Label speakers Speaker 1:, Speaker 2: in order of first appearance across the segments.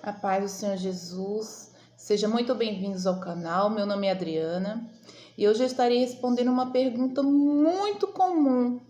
Speaker 1: A paz do Senhor Jesus, sejam muito bem-vindos ao canal. Meu nome é Adriana e hoje eu estarei respondendo uma pergunta muito comum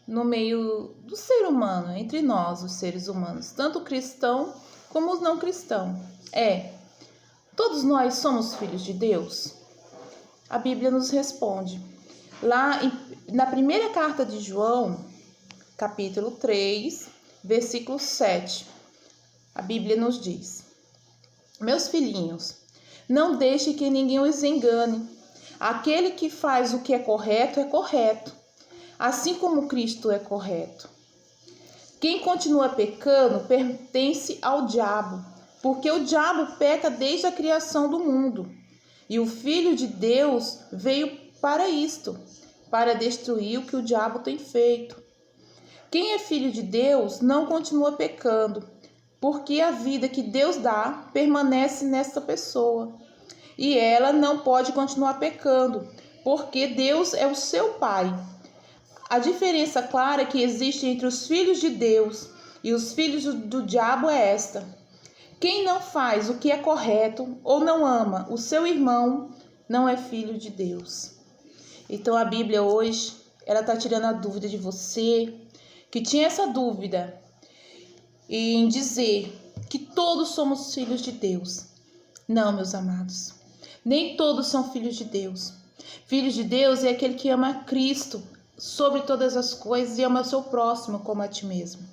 Speaker 1: no meio do ser humano, entre nós, os seres humanos, tanto cristão como os não cristãos. Todos nós somos filhos de Deus? A Bíblia nos responde. Na primeira carta de João, capítulo 3, versículo 7, a Bíblia nos diz: Meus filhinhos, não deixe que ninguém os engane. Aquele que faz o que é correto, assim como Cristo é correto. Quem continua pecando pertence ao diabo, porque o diabo peca desde a criação do mundo. E o Filho de Deus veio para isto, para destruir o que o diabo tem feito. Quem é filho de Deus não continua pecando, porque a vida que Deus dá permanece nessa pessoa. E ela não pode continuar pecando, porque Deus é o seu Pai. A diferença clara que existe entre os filhos de Deus e os filhos do diabo é esta: quem não faz o que é correto ou não ama o seu irmão não é filho de Deus. Então a Bíblia hoje, ela está tirando a dúvida de você que tinha essa dúvida em dizer que todos somos filhos de Deus. Não, meus amados, nem todos são filhos de Deus. Filhos de Deus é aquele que ama Cristo sobre todas as coisas e ama o seu próximo como a ti mesmo.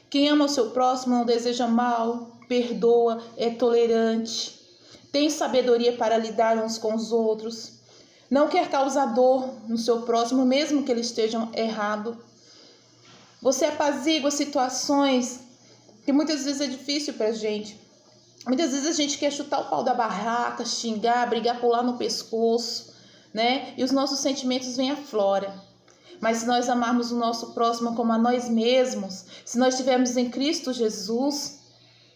Speaker 1: Quem ama o seu próximo não deseja mal, perdoa, é tolerante, tem sabedoria para lidar uns com os outros, não quer causar dor no seu próximo, mesmo que ele esteja errado. Você apazigua situações que muitas vezes é difícil para a gente. Muitas vezes a gente quer chutar o pau da barraca, xingar, brigar, pular no pescoço, né? E os nossos sentimentos vêm à flora. Mas se nós amarmos o nosso próximo como a nós mesmos, se nós estivermos em Cristo Jesus,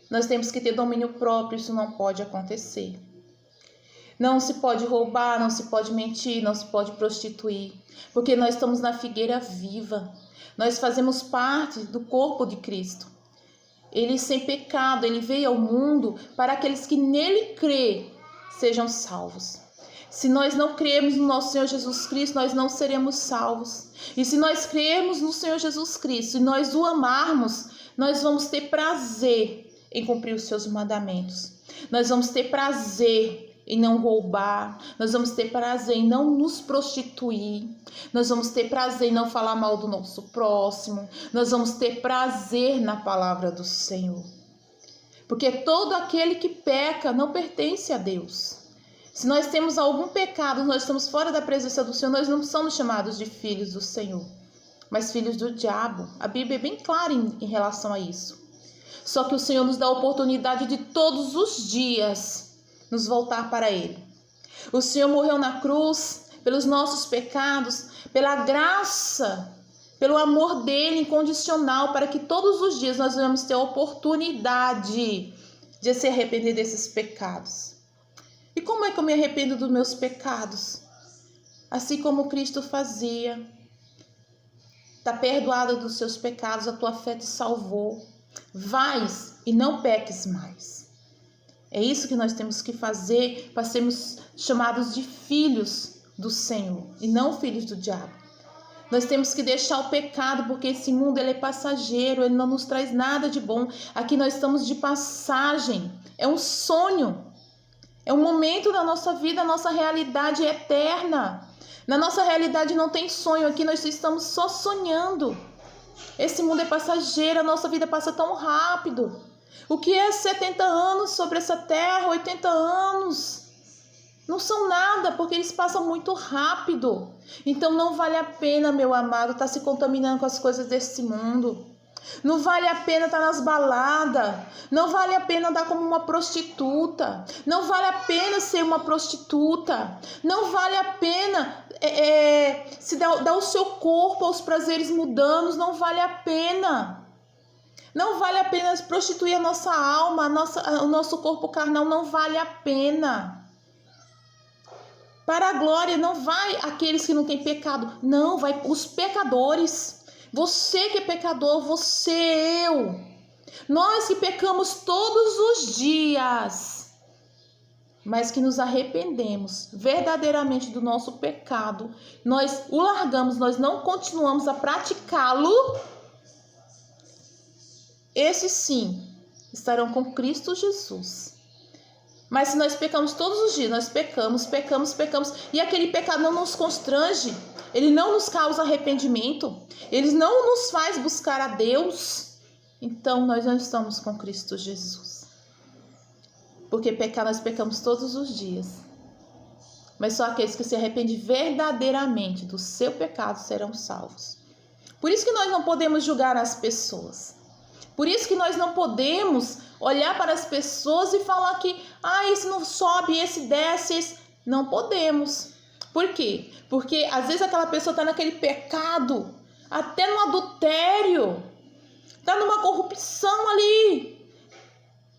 Speaker 1: nós temos que ter domínio próprio, isso não pode acontecer. Não se pode roubar, não se pode mentir, não se pode prostituir, porque nós estamos na figueira viva. Nós fazemos parte do corpo de Cristo. Ele sem pecado, ele veio ao mundo para aqueles que nele crê sejam salvos. Se nós não cremos no nosso Senhor Jesus Cristo, nós não seremos salvos. E se nós cremos no Senhor Jesus Cristo e nós o amarmos, nós vamos ter prazer em cumprir os seus mandamentos. Nós vamos ter prazer em não roubar, nós vamos ter prazer em não nos prostituir, nós vamos ter prazer em não falar mal do nosso próximo, nós vamos ter prazer na palavra do Senhor. Porque todo aquele que peca não pertence a Deus. Se nós temos algum pecado, nós estamos fora da presença do Senhor, nós não somos chamados de filhos do Senhor, mas filhos do diabo. A Bíblia é bem clara em relação a isso. Só que o Senhor nos dá a oportunidade de todos os dias nos voltar para Ele. O Senhor morreu na cruz pelos nossos pecados, pela graça, pelo amor dele incondicional, para que todos os dias nós venhamos ter a oportunidade de se arrepender desses pecados. E como é que eu me arrependo dos meus pecados? Assim como Cristo fazia. Está perdoada dos seus pecados, a tua fé te salvou. Vais e não peques mais. É isso que nós temos que fazer para sermos chamados de filhos do Senhor e não filhos do diabo. Nós temos que deixar o pecado, porque esse mundo ele é passageiro, ele não nos traz nada de bom. Aqui nós estamos de passagem, é um sonho, é um momento da nossa vida, a nossa realidade é eterna. Na nossa realidade não tem sonho, aqui nós estamos só sonhando. Esse mundo é passageiro, a nossa vida passa tão rápido. O que é 70 anos sobre essa terra, 80 anos? Não são nada, porque eles passam muito rápido. Então não vale a pena, meu amado, estar se contaminando com as coisas desse mundo. Não vale a pena estar nas baladas. Não vale a pena andar como uma prostituta. Não vale a pena ser uma prostituta. Não vale a pena se dar o seu corpo aos prazeres mundanos. Não vale a pena. Não vale a pena prostituir a nossa alma, o nosso corpo carnal, não vale a pena. Para a glória não vai aqueles que não têm pecado, não, vai os pecadores. Você que é pecador, você, eu. Nós que pecamos todos os dias, mas que nos arrependemos verdadeiramente do nosso pecado, nós o largamos, nós não continuamos a praticá-lo, esses sim estarão com Cristo Jesus. Mas se nós pecamos todos os dias, nós pecamos, e aquele pecado não nos constrange, ele não nos causa arrependimento, ele não nos faz buscar a Deus, então nós não estamos com Cristo Jesus. Porque pecar, nós pecamos todos os dias. Mas só aqueles que se arrependem verdadeiramente do seu pecado serão salvos. Por isso que nós não podemos julgar as pessoas. Por isso que nós não podemos olhar para as pessoas e falar que esse não sobe, esse desce, esse... Não podemos. Por quê? Porque às vezes aquela pessoa está naquele pecado, até no adultério, está numa corrupção ali.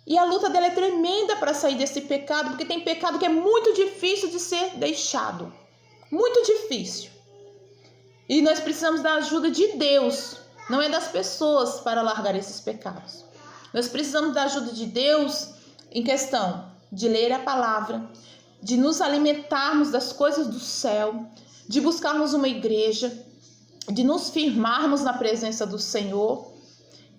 Speaker 1: E a luta dela é tremenda para sair desse pecado, porque tem pecado que é muito difícil de ser deixado. Muito difícil. E nós precisamos da ajuda de Deus, não é das pessoas, para largar esses pecados. Nós precisamos da ajuda de Deus em questão de ler a palavra, de nos alimentarmos das coisas do céu, de buscarmos uma igreja, de nos firmarmos na presença do Senhor.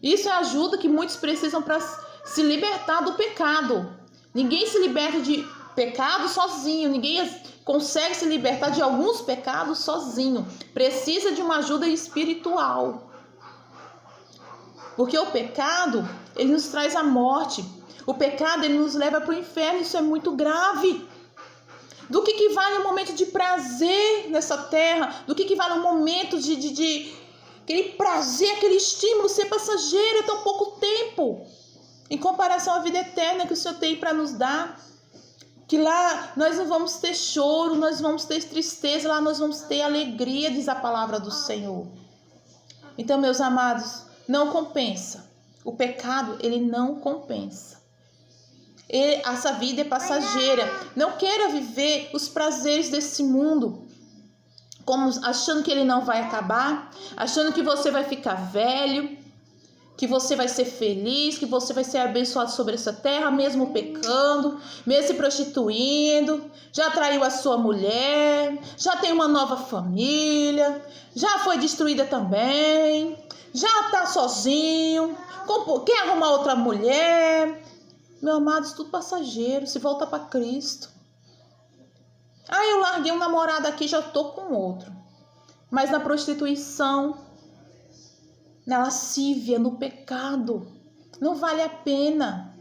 Speaker 1: Isso é a ajuda que muitos precisam para se libertar do pecado. Ninguém se liberta de pecado sozinho, ninguém consegue se libertar de alguns pecados sozinho. Precisa de uma ajuda espiritual. Porque o pecado, ele nos traz a morte. O pecado, ele nos leva para o inferno, isso é muito grave. Do que vale um momento de prazer nessa terra? Do que vale um momento de aquele prazer, aquele estímulo ser passageiro, é tão pouco tempo, em comparação à vida eterna que o Senhor tem para nos dar. Que lá nós não vamos ter choro, nós vamos ter tristeza, lá nós vamos ter alegria, diz a palavra do Senhor. Então, meus amados, não compensa. O pecado, ele não compensa. Essa vida é passageira. Não queira viver os prazeres desse mundo, como achando que ele não vai acabar, achando que você vai ficar velho, que você vai ser feliz, que você vai ser abençoado sobre essa terra, mesmo pecando, mesmo se prostituindo, já traiu a sua mulher, já tem uma nova família, já foi destruída também, já está sozinho, quer arrumar outra mulher. Meu amado, isso tudo passageiro, se volta para Cristo. Eu larguei um namorado aqui, já estou com outro. Mas na prostituição, na lascívia, no pecado, não vale a pena.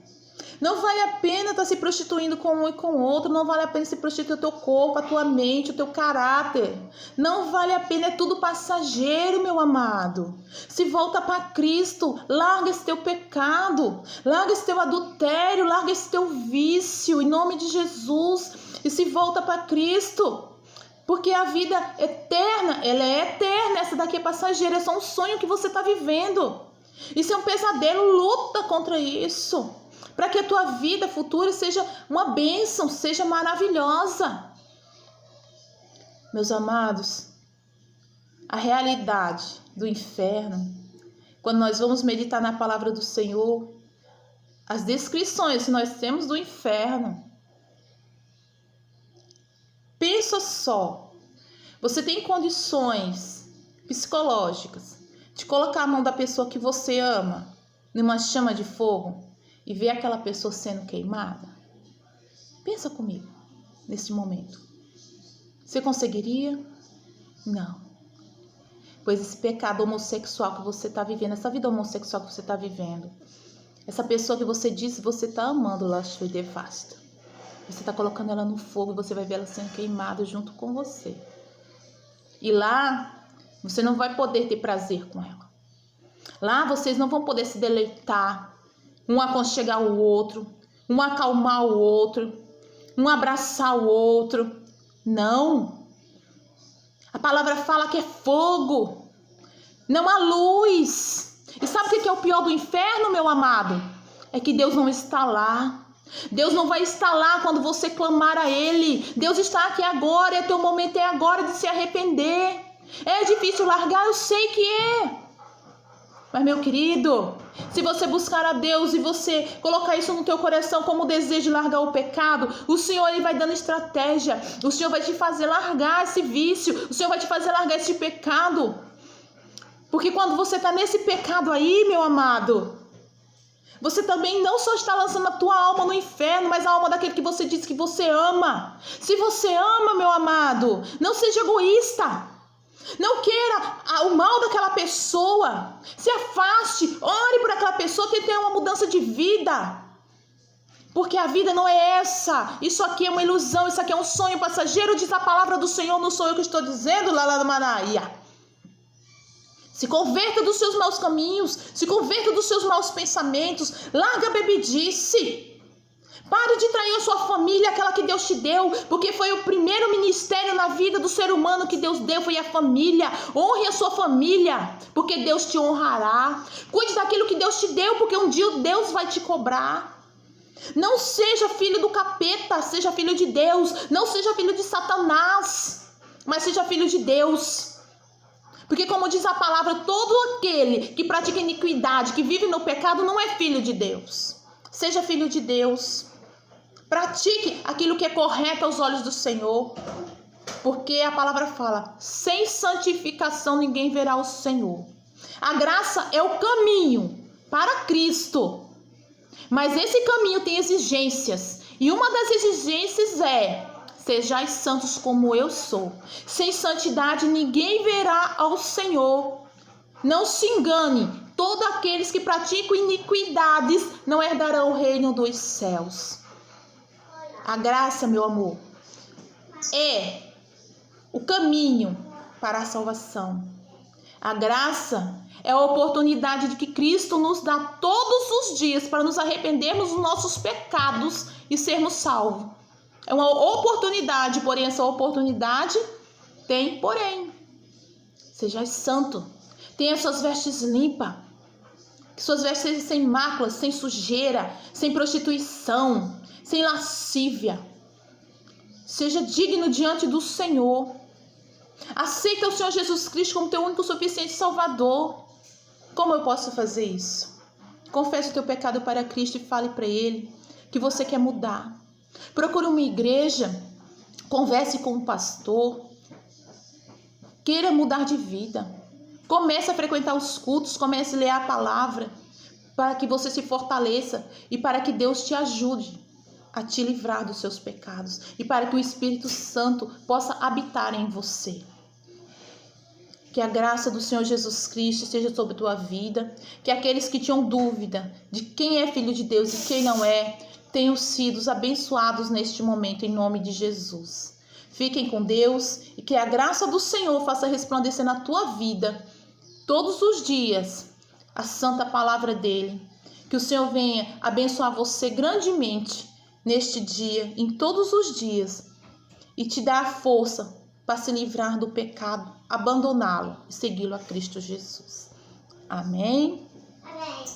Speaker 1: Não vale a pena estar se prostituindo com um e com outro. Não vale a pena se prostituir o teu corpo, a tua mente, o teu caráter. Não vale a pena, é tudo passageiro, meu amado. Se volta para Cristo, larga esse teu pecado, larga esse teu adultério, larga esse teu vício, em nome de Jesus. E se volta para Cristo. Porque a vida eterna, ela é eterna. Essa daqui é passageira, é só um sonho que você está vivendo. Isso é um pesadelo, luta contra isso. Para que a tua vida futura seja uma bênção, seja maravilhosa. Meus amados, a realidade do inferno, quando nós vamos meditar na palavra do Senhor, as descrições que nós temos do inferno, pensa só, você tem condições psicológicas de colocar a mão da pessoa que você ama numa chama de fogo e ver aquela pessoa sendo queimada? Pensa comigo nesse momento. Você conseguiria? Não. Pois esse pecado homossexual que você está vivendo, essa vida homossexual que você está vivendo, essa pessoa que você diz que você está amando, ela te devasta. Você está colocando ela no fogo e você vai ver ela sendo queimada junto com você. E lá, você não vai poder ter prazer com ela. Lá, vocês não vão poder se deleitar, um aconchegar o outro, um acalmar o outro, um abraçar o outro. Não. A palavra fala que é fogo, não há luz. E sabe o que é o pior do inferno, meu amado? É que Deus não está lá. Deus não vai estar lá quando você clamar a Ele. Deus está aqui agora, é teu momento, é agora de se arrepender. É difícil largar, eu sei que é. Mas, meu querido, se você buscar a Deus e você colocar isso no teu coração como desejo de largar o pecado, o Senhor ele vai dando estratégia. O Senhor vai te fazer largar esse vício. O Senhor vai te fazer largar esse pecado. Porque quando você está nesse pecado aí, meu amado, você também não só está lançando a tua alma no inferno, mas a alma daquele que você diz que você ama. Se você ama, meu amado, não seja egoísta. Não queira o mal daquela pessoa. Se afaste, ore por aquela pessoa que tem uma mudança de vida. Porque a vida não é essa. Isso aqui é uma ilusão, isso aqui é um sonho passageiro, diz a palavra do Senhor, não sou eu que estou dizendo, lá no Manaia. Se converta dos seus maus caminhos, se converta dos seus maus pensamentos, larga a bebidice. Pare de trair a sua família, aquela que Deus te deu, porque foi o primeiro ministério na vida do ser humano que Deus deu, foi a família. Honre a sua família, porque Deus te honrará. Cuide daquilo que Deus te deu, porque um dia Deus vai te cobrar. Não seja filho do capeta, seja filho de Deus. Não seja filho de Satanás, mas seja filho de Deus. Porque como diz a palavra, todo aquele que pratica iniquidade, que vive no pecado, não é filho de Deus. Seja filho de Deus. Pratique aquilo que é correto aos olhos do Senhor. Porque a palavra fala, sem santificação ninguém verá o Senhor. A graça é o caminho para Cristo. Mas esse caminho tem exigências. E uma das exigências é, sejais santos como eu sou. Sem santidade ninguém verá ao Senhor. Não se engane, todos aqueles que praticam iniquidades não herdarão o reino dos céus. A graça, meu amor, é o caminho para a salvação. A graça é a oportunidade de que Cristo nos dá todos os dias para nos arrependermos dos nossos pecados e sermos salvos. É uma oportunidade, porém essa oportunidade tem, sejais santo. Tenha suas vestes limpas, que suas vestes sejam sem máculas, sem sujeira, sem prostituição, sem lascívia. Seja digno diante do Senhor. Aceita o Senhor Jesus Cristo como teu único suficiente Salvador. Como eu posso fazer isso? Confesse o teu pecado para Cristo e fale para Ele que você quer mudar. Procure uma igreja, converse com um pastor, queira mudar de vida. Comece a frequentar os cultos, comece a ler a palavra, para que você se fortaleça e para que Deus te ajude a te livrar dos seus pecados e para que o Espírito Santo possa habitar em você. Que a graça do Senhor Jesus Cristo esteja sobre a tua vida, que aqueles que tinham dúvida de quem é filho de Deus e quem não é, tenham sido abençoados neste momento em nome de Jesus. Fiquem com Deus e que a graça do Senhor faça resplandecer na tua vida todos os dias a santa palavra dele. Que o Senhor venha abençoar você grandemente neste dia, em todos os dias, e te dar a força para se livrar do pecado, abandoná-lo e segui-lo a Cristo Jesus. Amém?